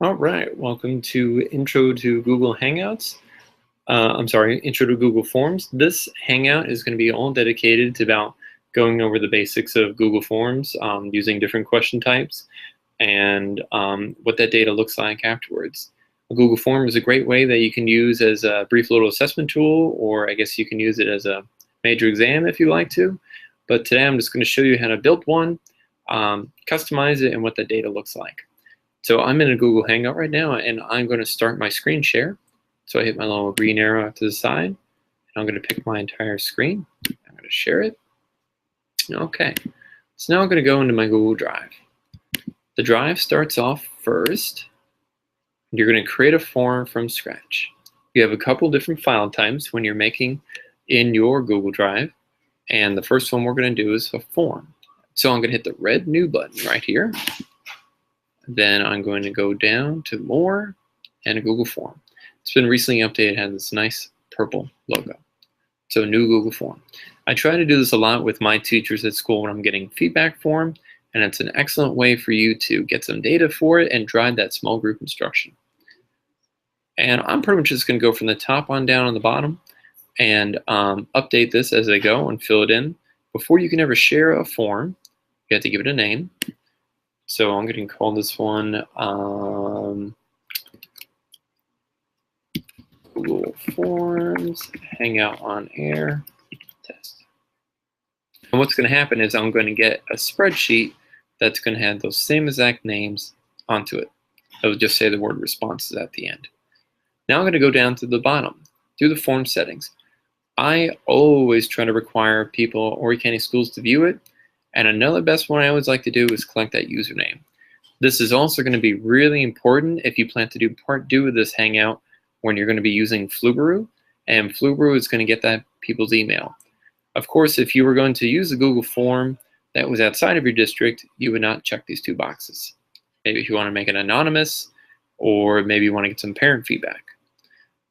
All right, welcome to Intro to Google Hangouts. Intro to Google Forms. This Hangout is going to be all dedicated to about going over the basics of Google Forms, using different question types, and what that data looks like afterwards. A Google Form is a great way that you can use as a brief little assessment tool, or I guess you can use it as a major exam if you like to. But today I'm just going to show you how to build one, customize it, and what the data looks like. So I'm in a Google Hangout right now, and I'm going to start my screen share. So I hit my little green arrow to the side, and I'm going to pick my entire screen. I'm going to share it. Okay, so now I'm going to go into my Google Drive. The drive starts off first. You're going to create a form from scratch. You have a couple different file types when you're making in your Google Drive, and the first one we're going to do is a form. So I'm going to hit the red New button right here. Then I'm going to go down to More and a Google Form. It's been recently updated, it has this nice purple logo. So New Google Form. I try to do this a lot with my teachers at school when I'm getting feedback for them, and it's an excellent way for you to get some data for it and drive that small group instruction. And I'm pretty much just going to go from the top on down on the bottom and update this as I go and fill it in. Before you can ever share a form, you have to give it a name. So I'm going to call this one Google Forms Hangout on Air Test. And what's going to happen is I'm going to get a spreadsheet that's going to have those same exact names onto it. It'll just say the word responses at the end. Now I'm going to go down to the bottom, do the form settings. I always try to require people or County schools to view it. And another best one I always like to do is collect that username. This is also going to be really important if you plan to do part 2 of this Hangout when you're going to be using Flubaroo, and Flubaroo is going to get that people's email. Of course, if you were going to use a Google form that was outside of your district, you would not check these 2 boxes. Maybe if you want to make it anonymous, or maybe you want to get some parent feedback.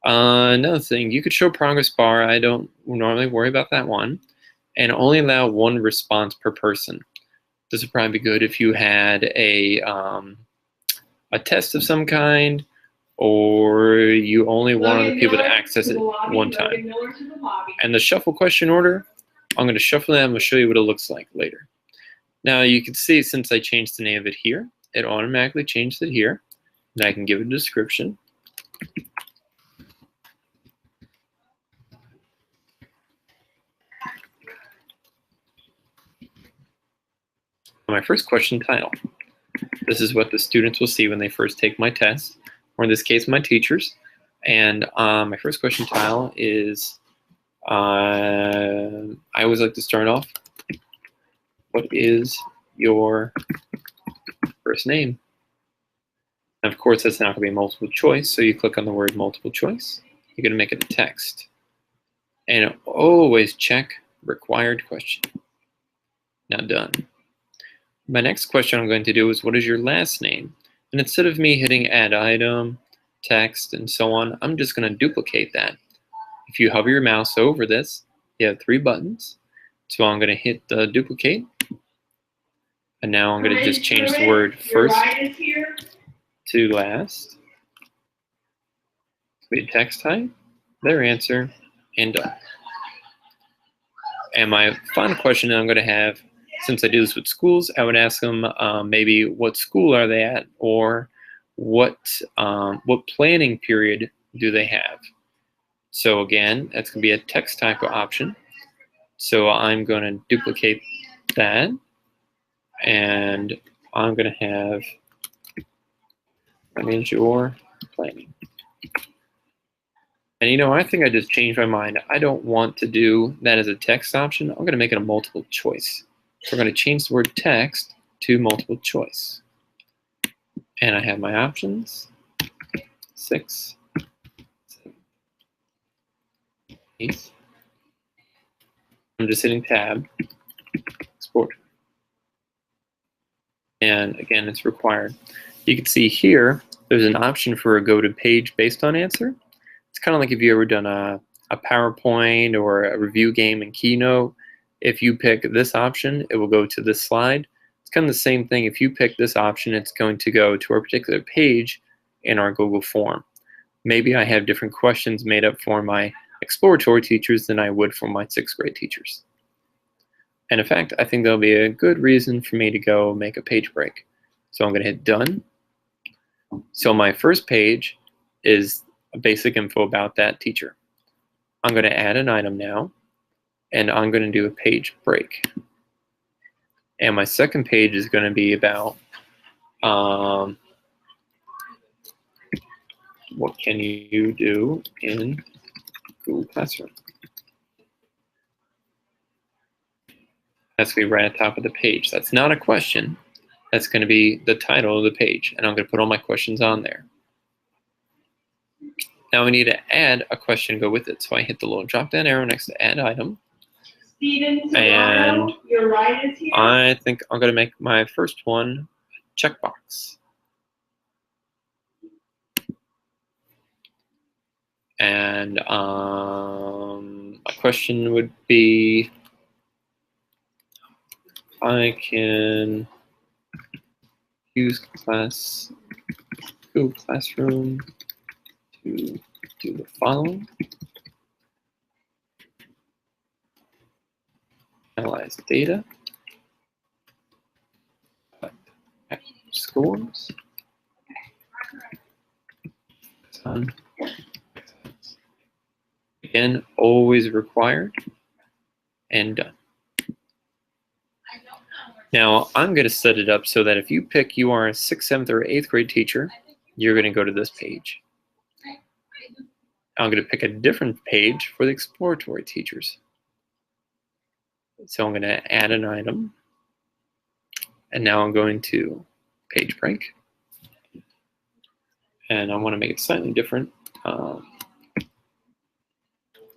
Another thing, you could show progress bar. I don't normally worry about that one. And only allow 1 response per person. This would probably be good if you had a test of some kind, or you only wanted people to access it one time. And the shuffle question order, I'm going to shuffle that and I'm going to show you what it looks like later. Now you can see since I changed the name of it here, it automatically changed it here. And I can give it a description. My first question title. This is what the students will see when they first take my test, or in this case, my teachers. And my first question title is, I always like to start off, what is your first name? And of course, that's not going to be multiple choice, so you click on the word multiple choice. You're going to make it a text. And always check required question. Now done. My next question I'm going to do is, what is your last name? And instead of me hitting add item, text, and so on, I'm just going to duplicate that. If you hover your mouse over this, you have 3 buttons. So I'm going to hit the duplicate. And now I'm going to just change the word first to last. Be text type, their answer, and done. And my final question that I'm going to have, since I do this with schools, I would ask them maybe what school are they at, or what planning period do they have. So again, that's going to be a text type of option. So I'm going to duplicate that, and I'm going to have manage your planning. And you know, I think I just changed my mind. I don't want to do that as a text option. I'm going to make it a multiple choice. So we're going to change the word text to multiple choice. And I have my options, 6, 7, 8. I'm just hitting tab, export. And again, it's required. You can see here, there's an option for a go to page based on answer. It's kind of like if you ever done a PowerPoint or a review game in Keynote. If you pick this option, it will go to this slide. It's kind of the same thing. If you pick this option, it's going to go to a particular page in our Google form. Maybe I have different questions made up for my exploratory teachers than I would for my 6th grade teachers. And in fact, I think there'll be a good reason for me to go make a page break. So I'm going to hit done. So my first page is basic info about that teacher. I'm going to add an item now, and I'm going to do a page break. And my second page is going to be about what can you do in Google Classroom. That's going to be right at the top of the page. That's not a question. That's going to be the title of the page, and I'm going to put all my questions on there. Now we need to add a question to go with it. So I hit the little drop-down arrow next to add item. And I think I'm going to make my first one a checkbox. And a question would be, I can use Google Classroom to do the following. Analyze data, scores, again, always required, and done. Now, I'm going to set it up so that if you pick you are a 6th, 7th, or 8th grade teacher, you're going to go to this page. I'm going to pick a different page for the exploratory teachers. So I'm going to add an item, and now I'm going to page break, and I want to make it slightly different.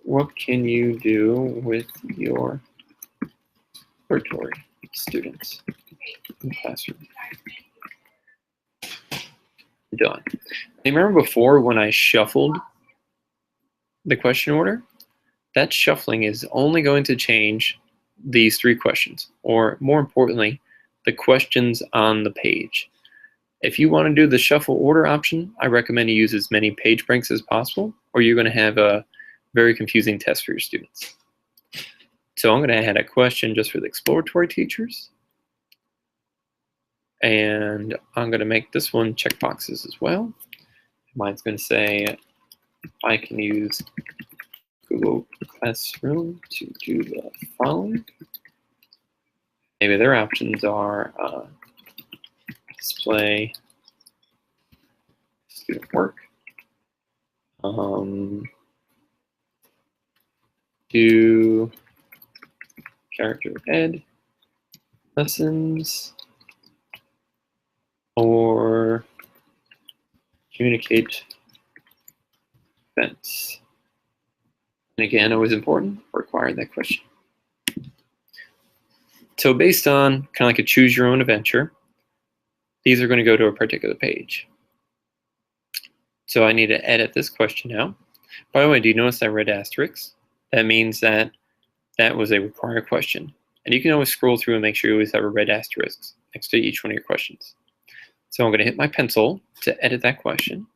What can you do with your exploratory students in the classroom? Done. Remember before when I shuffled the question order? That shuffling is only going to change these 3 questions, or more importantly, the questions on the page. If you want to do the shuffle order option, I recommend you use as many page breaks as possible, or you're going to have a very confusing test for your students. So I'm going to add a question just for the exploratory teachers, and I'm going to make this one checkboxes as well. Mine's going to say, I can use Google Classroom to do the following. Maybe their options are display student work, do character ed lessons, or communicate events. And again, always important, require that question. So based on kind of like a choose your own adventure, these are going to go to a particular page. So I need to edit this question now. By the way, do you notice that red asterisk? That means that that was a required question. And you can always scroll through and make sure you always have a red asterisk next to each one of your questions. So I'm going to hit my pencil to edit that question.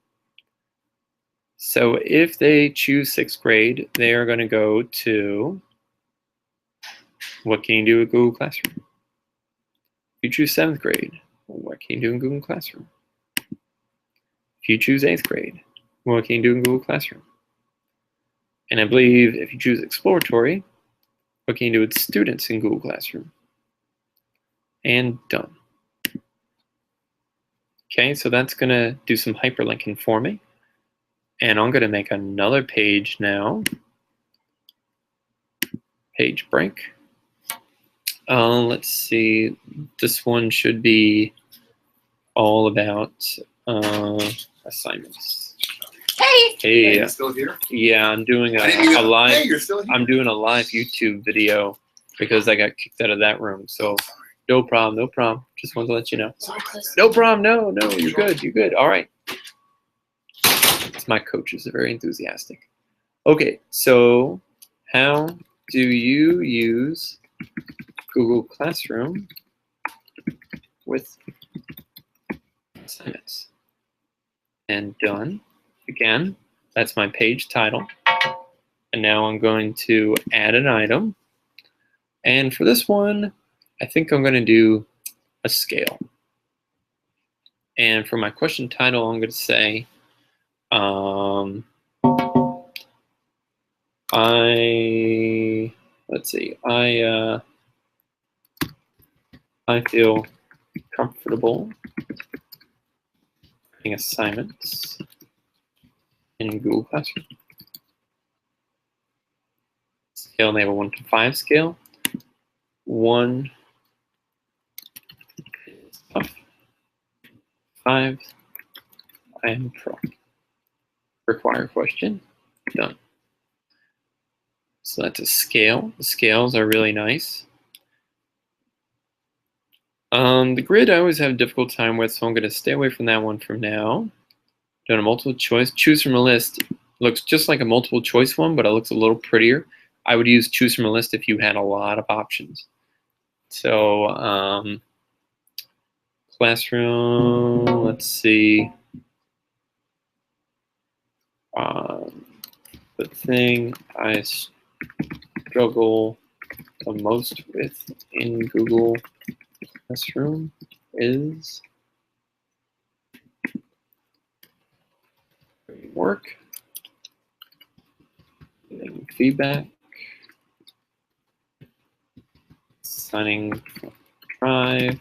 So if they choose 6th grade, they are going to go to, what can you do with Google Classroom? If you choose 7th grade, what can you do in Google Classroom? If you choose 8th grade, what can you do in Google Classroom? And I believe if you choose exploratory, what can you do with students in Google Classroom? And done. Okay, so that's going to do some hyperlinking for me. And I'm going to make another page now. Page break. Let's see. This one should be all about assignments. Hey. Hey. You still here? Yeah, I'm doing a live. Hey, you're still here? I'm doing a live YouTube video because I got kicked out of that room. So no problem, no problem. Just wanted to let you know. No problem. No, you're good. You're good. All right. My coaches are very enthusiastic. Okay, so how do you use Google Classroom with assignments? and done. Again, that's my page title. And now I'm going to add an item. And for this one, I think I'm going to do a scale. And for my question title, I'm going to say, I feel comfortable writing assignments in Google Classroom. Scale, they have a 1 to 5 scale. 1 is tough. 5, I am pro. Require question, done. So that's a scale. The scales are really nice. The grid I always have a difficult time with, so I'm going to stay away from that one for now. Doing a multiple choice. Choose from a list. Looks just like a multiple choice one, but it looks a little prettier. I would use choose from a list if you had a lot of options. So classroom, let's see. The thing I struggle the most with in Google Classroom is work, getting feedback, signing Drive,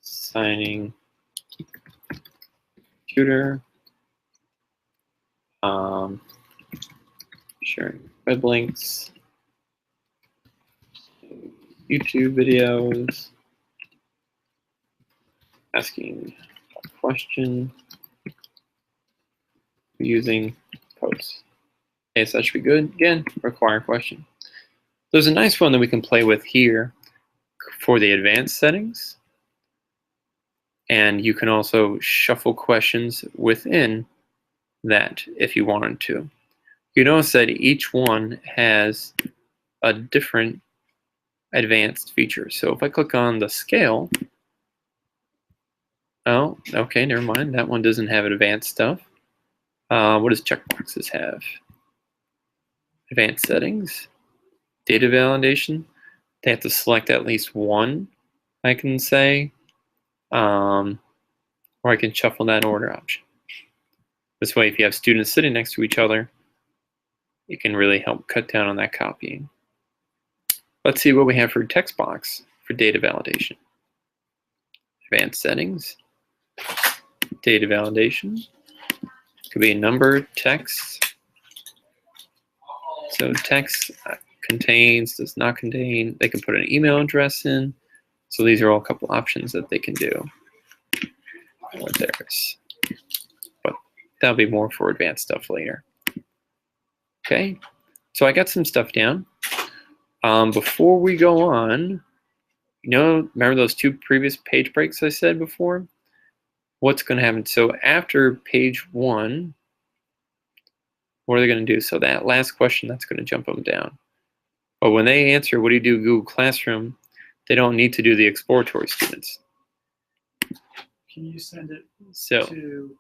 signing computer, sharing web links, YouTube videos, asking a question, using posts. Okay, so that should be good. Again, require question. There's a nice one that we can play with here for the advanced settings. And you can also shuffle questions within that if you wanted to. You notice that each one has a different advanced feature. So if I click on the scale, oh, okay, never mind. That one doesn't have advanced stuff. What does checkboxes have? Advanced settings, data validation. They have to select at least one, I can say, or I can shuffle that order option. This way, if you have students sitting next to each other, it can really help cut down on that copying. Let's see what we have for text box for data validation. Advanced settings, data validation. Could be a number, text. So text contains, does not contain. They can put an email address in. So these are all a couple options that they can do with theirs. But that'll be more for advanced stuff later. Okay, so I got some stuff down. Before we go on, remember those 2 previous page breaks I said before? What's going to happen? So after page 1, what are they going to do? So that last question, that's going to jump them down. But when they answer, what do you do Google Classroom? They don't need to do the exploratory students. Can you send it to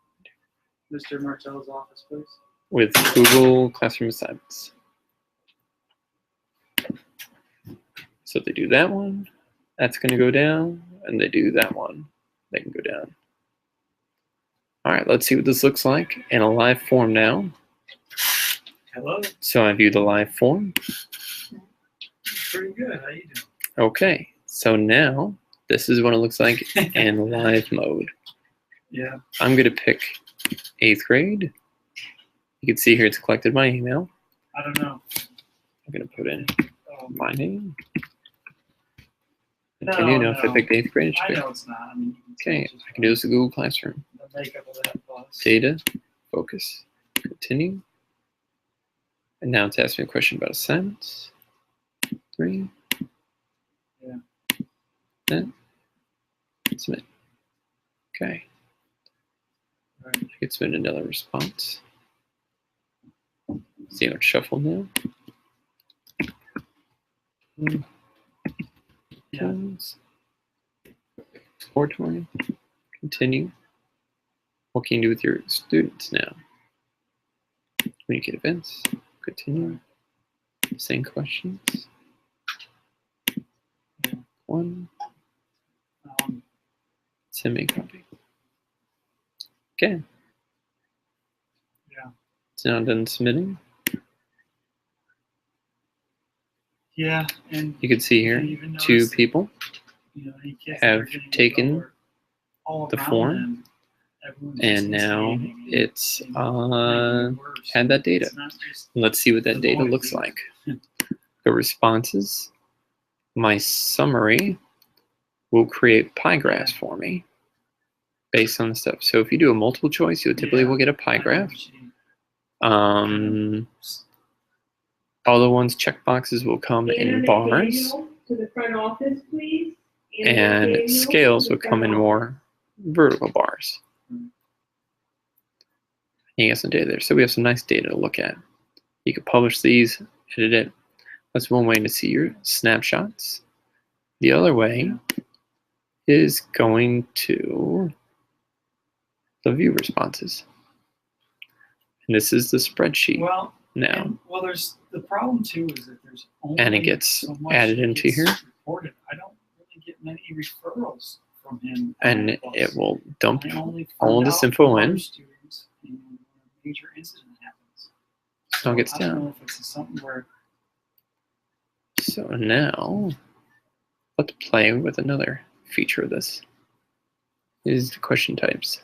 Mr. Martell's office, please? With Google Classroom assignments. So they do that one, that's going to go down, and they do that one, they can go down. All right, let's see what this looks like in a live form now. Hello. So I view the live form. Pretty good. How you doing? Okay, so now this is what it looks like in live mode. Yeah. I'm going to pick 8th grade. You can see here it's collected my email. I don't know. I'm going to put in my name. No, Continue. Now, if I picked 8th grade, I know it's not. I mean, okay, I can do this in Google Classroom. The makeup of that plus. Data, focus, continue. And now it's asking me a question about assignments. 3. Yeah. Then submit. Okay. Right. I can submit another response. See how it's shuffled now. Yeah. Exploratory. Continue. What can you do with your students now? Communicate events. Continue. Same questions. One. Send me a copy. Okay. Yeah. It's now done submitting. Yeah, and you can see here 2 people have taken the form, and now it's had that data. Let's see what that data looks like. The responses, my summary will create pie graphs for me based on the stuff. So if you do a multiple choice, you'll typically will get a pie graph. All the ones checkboxes will come in bars, to the front office, please. and scales will come in more vertical bars. You get some data there. So we have some nice data to look at. You can publish these, edit it. That's one way to see your snapshots. The other way is going to the view responses. And this is the spreadsheet. Well, now. Well, there's the problem too is that there's only and it gets so much added into here. Reported. I don't really get many referrals from him. And it will dump all this info in. Major incident happens. So it gets down. I don't know if it's something where. So now, let's play with another feature of this. Is the question types.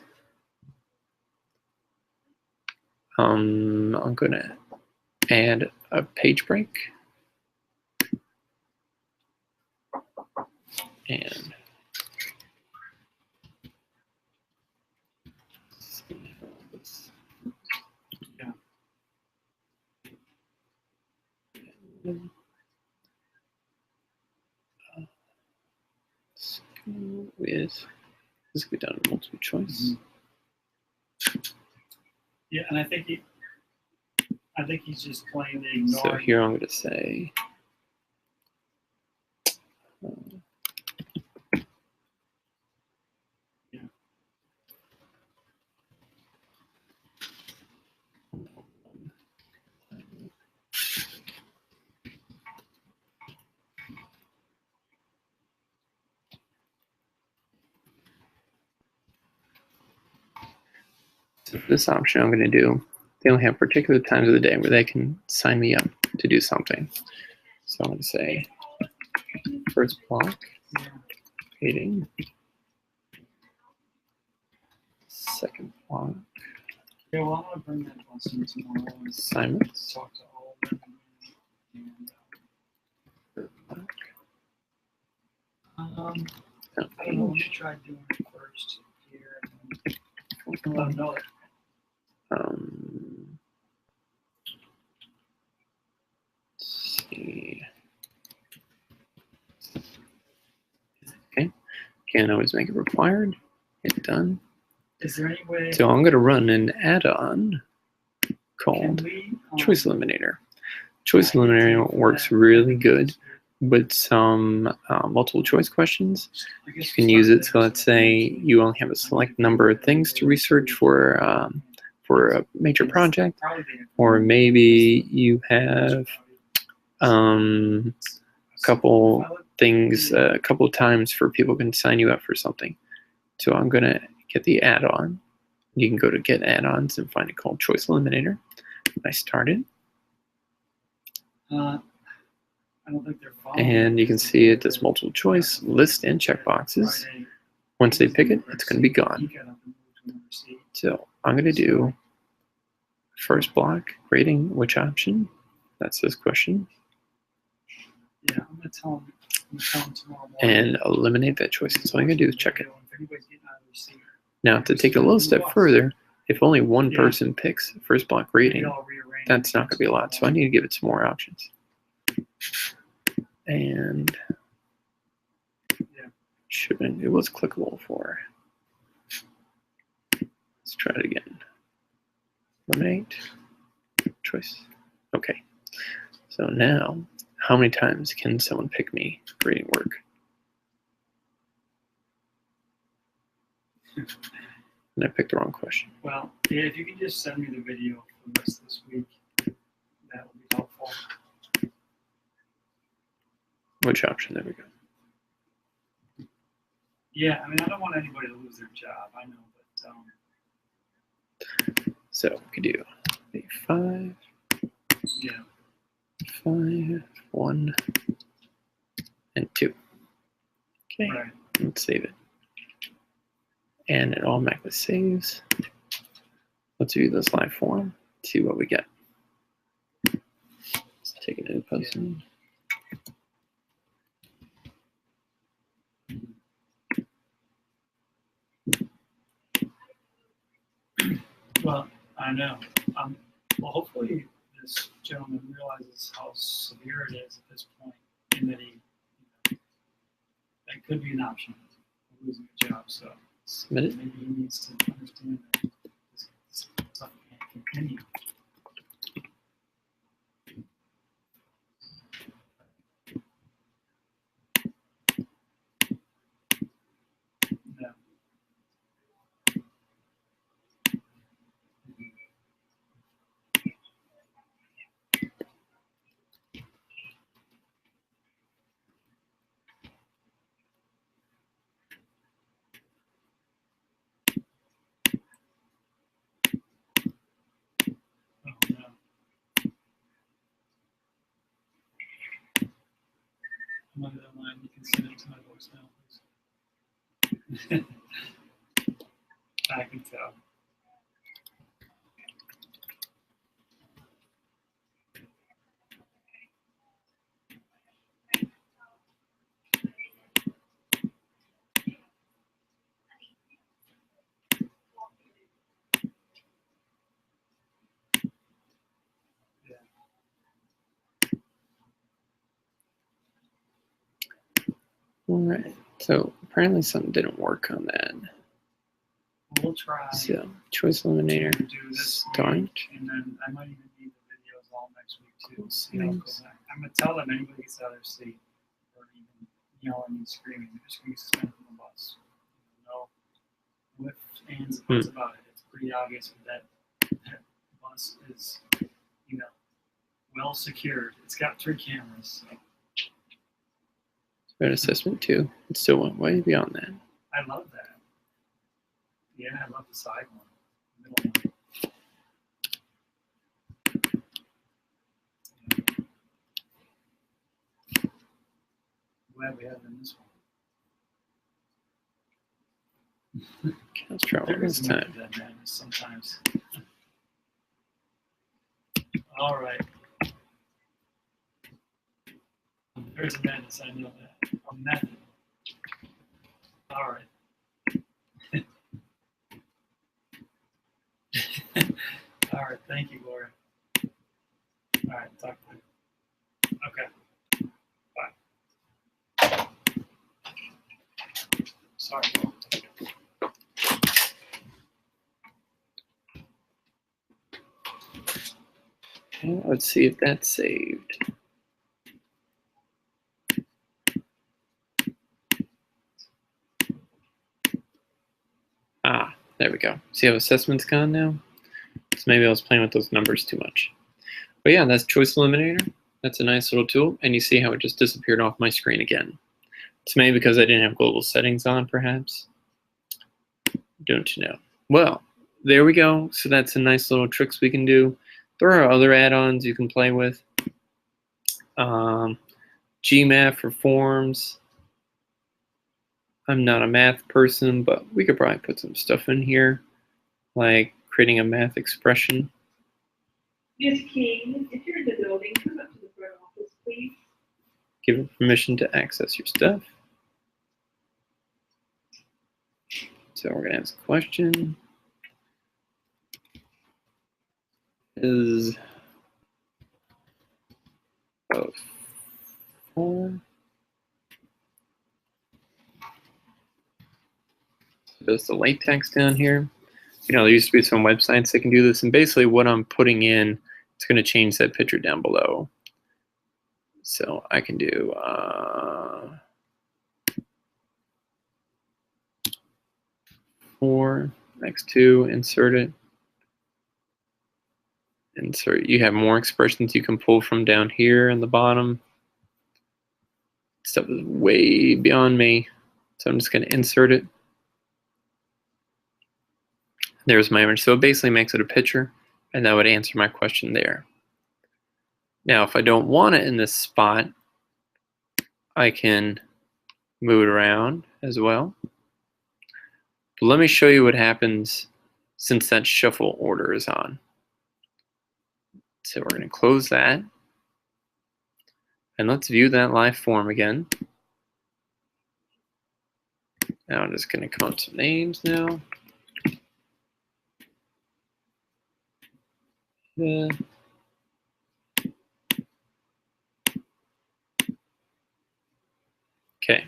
I'm gonna add a page break and with this could be done in multiple choice. Yeah, and I think he's just playing the ignore. So here I'm going to say so this option I'm going to do, they only have particular times of the day where they can sign me up to do something. So I'm going to say first block, reading, second block, yeah, well, I'm going to bring that lesson tomorrow. assignments, Talk to all of them. And, third block. I don't know, let me try doing it first here. And let them know it. Let's see. Okay, can't always make it required. Hit done. Is there any way? So I'm going to run an add-on called we, Choice Eliminator. Choice Eliminator works really good with some multiple choice questions. You can use it. So let's say you only have a select number of things to research for a major project, or maybe you have a couple things, a couple times for people can sign you up for something. So I'm going to get the add-on. You can go to get add-ons and find it called Choice Eliminator. I started. I don't think they're following. And you can see it does multiple choice, list, and checkboxes. Once they pick it, it's going to be gone. So I'm going to do first block, grading which option. That's this question. Yeah, I'm going to tell him tomorrow morning. And eliminate that choice. So all I'm going to do is check it. Now, to take it a little step further, if only one person picks first block grading, that's not going to be a lot. So I need to give it some more options. And it was clickable for. Let's try it again. Eliminate choice. Okay. So now, how many times can someone pick me grading work? And I picked the wrong question. Well, yeah, if you could just send me the video for the rest of this week, that would be helpful. Which option? There we go. Yeah, I mean, I don't want anybody to lose their job. I know, but So we could do A5, yeah. 5, 1, and 2. Okay, Right. let's save it. And it automatically saves. Let's view this live form, see what we get. Let's take a new person. Well, I know. Well, hopefully this gentleman realizes how severe it is at this point, and that that could be an option of losing a job. So Submit it. maybe he needs to understand that this stuff can't continue. Yeah. Oh, no. I'm under that line. You can send it to my voicemail, please. I can tell. All right. So apparently something didn't work on that. We'll try So choice eliminator. to do this Start. week, and then I might even need the videos all next week too. See how it goes. I'm gonna tell them anybody gets out of their seat or even yelling and screaming, they're just gonna be suspended from the bus. No ifs, ands, and buts about it. It's pretty obvious that that bus is, well secured. It's got 3 cameras. So Red assessment 2. It still went way beyond that. I love that. Yeah, I love the side one. The middle one. Glad we have it in this one. Okay, let's try one There this is time. that madness sometimes. All right. There's a madness, I know that. A method. All right. All right, thank you, Gloria. All right, talk to you. Okay. Bye. Sorry. Okay, let's see if that's saved. Ah, there we go. See how assessment's gone now? So maybe I was playing with those numbers too much. But yeah, that's Choice Eliminator. That's a nice little tool. And you see how it just disappeared off my screen again. It's maybe because I didn't have global settings on, perhaps. Don't you know? Well, there we go. So that's a nice little tricks we can do. There are other add-ons you can play with. Gmath for forms. I'm not a math person, but we could probably put some stuff in here, like creating a math expression. Ms. King, if you're in the building, come up to the front office, please. Give it permission to access your stuff. So we're gonna ask a question. Is both 4? There's the late text down here. There used to be some websites that can do this, and basically what I'm putting in, it's going to change that picture down below. So I can do 4 next to, insert it. Insert. You have more expressions you can pull from down here in the bottom. Stuff is way beyond me, so I'm just going to insert it. There's my image. So it basically makes it a picture, and that would answer my question there. Now, if I don't want it in this spot, I can move it around as well. But let me show you what happens since that shuffle order is on. So we're going to close that. And let's view that live form again. Now I'm just going to come up some names now. Okay.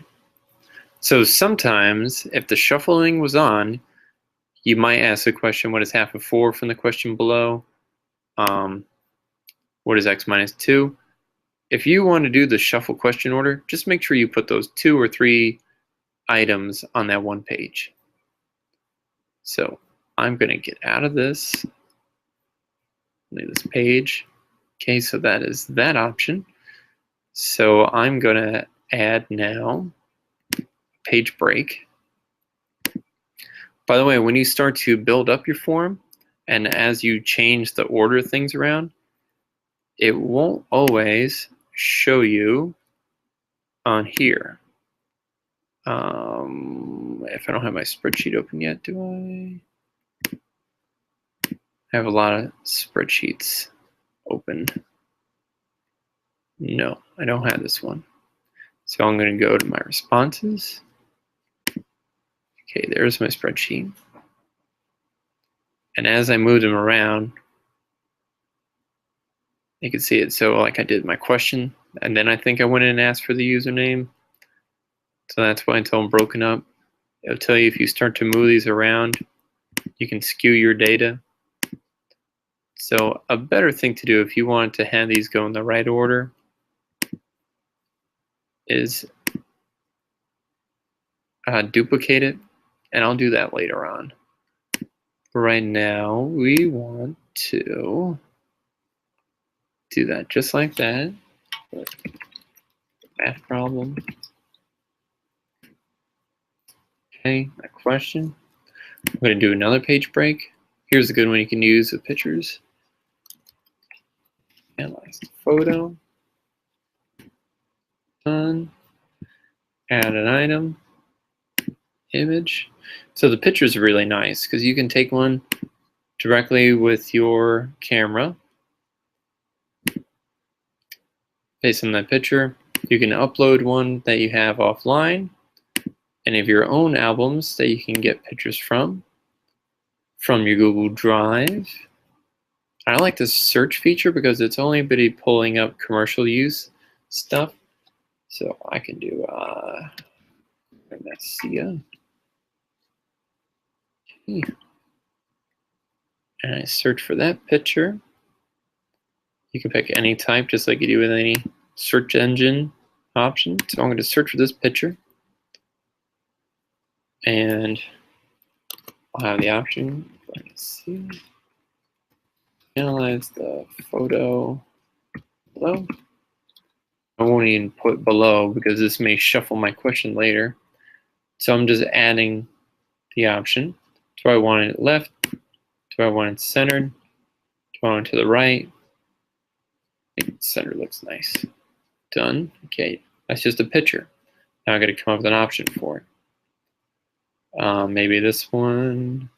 So sometimes if the shuffling was on, you might ask the question, what is half of 4 from the question below? What is x minus 2? If you want to do the shuffle question order, just make sure you put those 2 or 3 items on that one page. So I'm going to get out of this. Leave this page. Okay, so that is that option. So I'm going to add now page break. By the way, when you start to build up your form, and as you change the order of things around, it won't always show you on here. If I don't have my spreadsheet open yet, do I? I have a lot of spreadsheets open. No, I don't have this one. So I'm going to go to my responses. Okay, there's my spreadsheet. And as I move them around, you can see it. So like I did my question, and then I think I went in and asked for the username. So that's why it's all broken up. It'll tell you if you start to move these around, you can skew your data. So a better thing to do if you want to have these go in the right order is duplicate it, and I'll do that later on. Right now, we want to do that just like that. Math problem. Okay, my question. I'm going to do another page break. Here's a good one you can use with pictures. Analyze the photo. Done. Add an item. Image. So the pictures are really nice because you can take one directly with your camera. Based on that picture, you can upload one that you have offline, any of your own albums that you can get pictures from your Google Drive. I like this search feature because it's only been pulling up commercial use stuff. So I can do Garcia. Okay. And I search for that picture. You can pick any type just like you do with any search engine option. So I'm going to search for this picture. And I'll have the option. Let's see. Analyze the photo below. I won't even put below because this may shuffle my question later. So I'm just adding the option. Do I want it left? Do I want it centered? Do I want it to the right? I think center looks nice. Done. Okay, that's just a picture. Now I got to come up with an option for it. Maybe this one.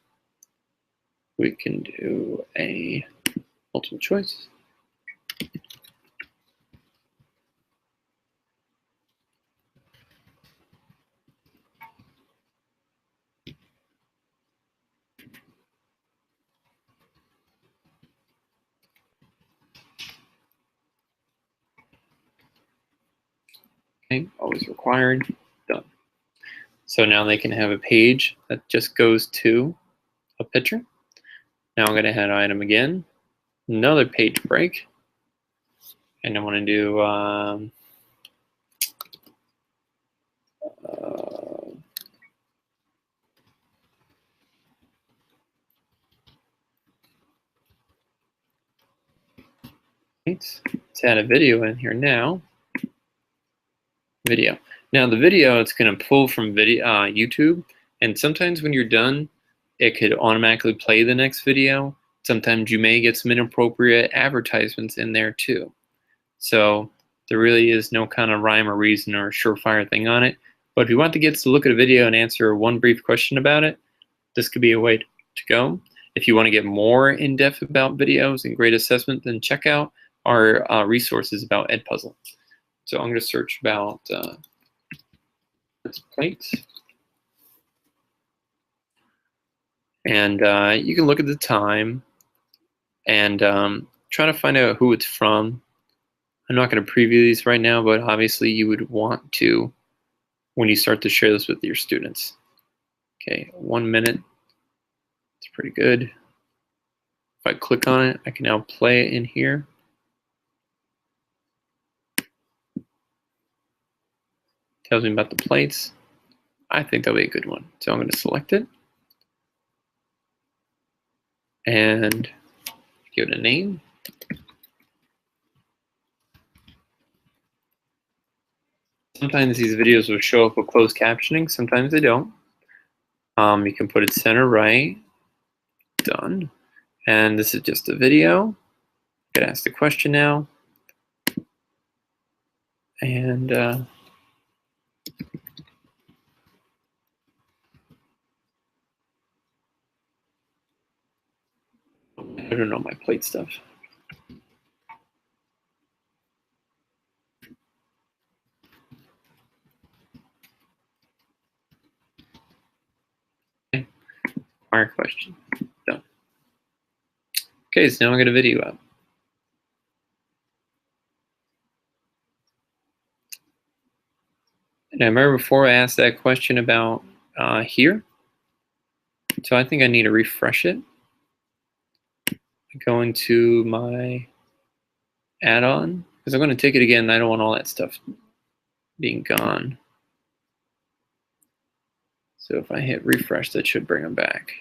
We can do a multiple choice. Okay, always required. Done. So now they can have a page that just goes to a picture. Now I'm going to add an item again, another page break, and I want to do Let's add a video in here now. Video. Now the video, it's going to pull from video YouTube, and sometimes when you're done, it could automatically play the next video. Sometimes you may get some inappropriate advertisements in there too. So there really is no kind of rhyme or reason or surefire thing on it. But if you want to get to look at a video and answer one brief question about it, this could be a way to go. If you want to get more in-depth about videos and grade assessment, then check out our resources about Edpuzzle. So I'm going to search about plate. And you can look at the time and try to find out who it's from. I'm not going to preview these right now, but obviously you would want to when you start to share this with your students. Okay, 1 minute. It's pretty good. If I click on it, I can now play it in here. Tells me about the plates. I think that'll be a good one. So I'm going to select it and give it a name. Sometimes these videos will show up with closed captioning, sometimes they don't. You can put it center right, done. And this is just a video. You can ask the question now. And I don't know my plate stuff. Okay. Our question. Done. Okay, so now I got a video up. And I remember before I asked that question about here. So I think I need to refresh it. I go into my add-on, because I'm going to take it again. I don't want all that stuff being gone. So if I hit refresh, that should bring them back.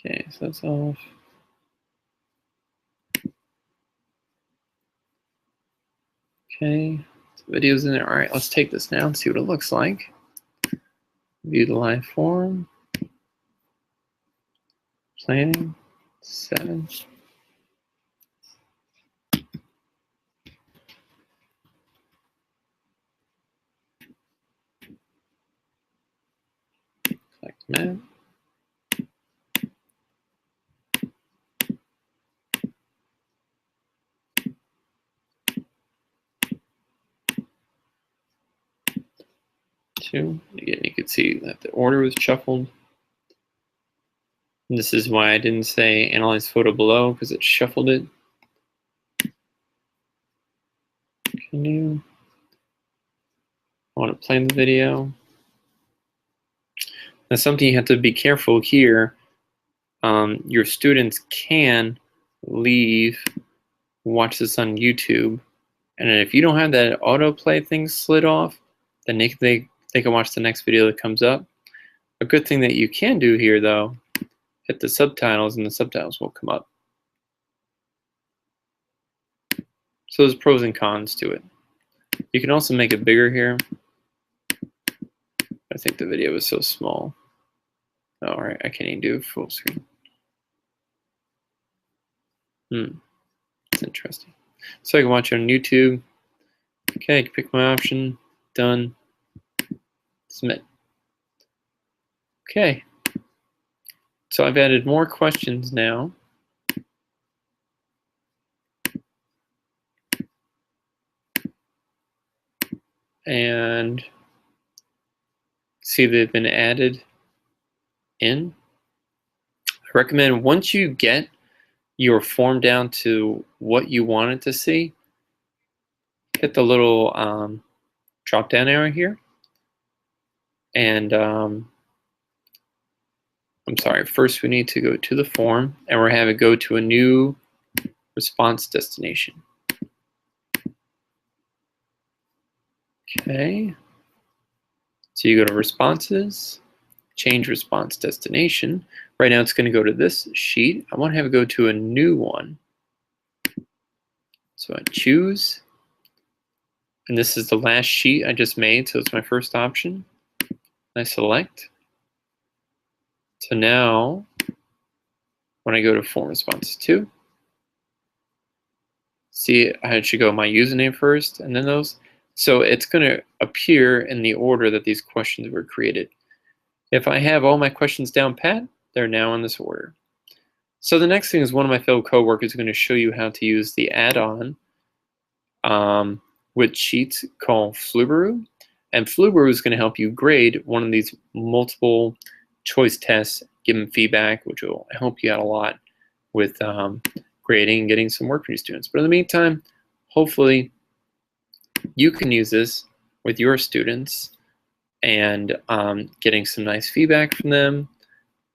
Okay, so that's off. Okay, so video's in there. All right, let's take this now and see what it looks like. View the live form. Planning, 7. Select map. Again, you can see that the order was shuffled. And this is why I didn't say analyze photo below, because it shuffled it. Continue. I want to play the video. Now something you have to be careful here. Your students can watch this on YouTube. And if you don't have that autoplay thing slid off, then they can watch the next video that comes up. A good thing that you can do here, though, hit the subtitles, and the subtitles will come up. So there's pros and cons to it. You can also make it bigger here. I think the video is so small. Oh, all right, I can't even do full screen. That's interesting. So I can watch it on YouTube. Okay, I can pick my option. Done. Submit. Okay. So I've added more questions now. And see they've been added in. I recommend once you get your form down to what you want it to see, hit the little drop down arrow here, and I'm sorry, first we need to go to the form, and we're having it go to a new response destination. Okay, so you go to responses, change response destination. Right now it's going to go to this sheet. I want to have it go to a new one. So I choose, and this is the last sheet I just made, so it's my first option. I select. So now, when I go to form responses 2, see, I should go my username first, and then those. So it's going to appear in the order that these questions were created. If I have all my questions down pat, they're now in this order. So the next thing is one of my fellow coworkers is going to show you how to use the add-on with sheets called Flubaroo. And Flubaroo is going to help you grade one of these multiple choice tests, give them feedback, which will help you out a lot with grading and getting some work from your students. But in the meantime, hopefully you can use this with your students and getting some nice feedback from them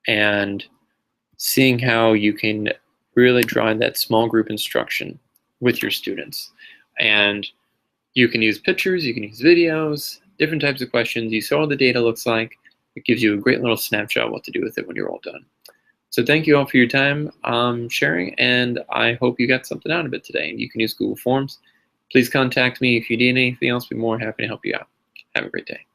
and seeing how you can really drive that small group instruction with your students. And you can use pictures, you can use videos, different types of questions. You saw what the data looks like. It gives you a great little snapshot of what to do with it when you're all done. So thank you all for your time sharing, and I hope you got something out of it today. And you can use Google Forms. Please contact me if you need anything else. I'll be more happy to help you out. Have a great day.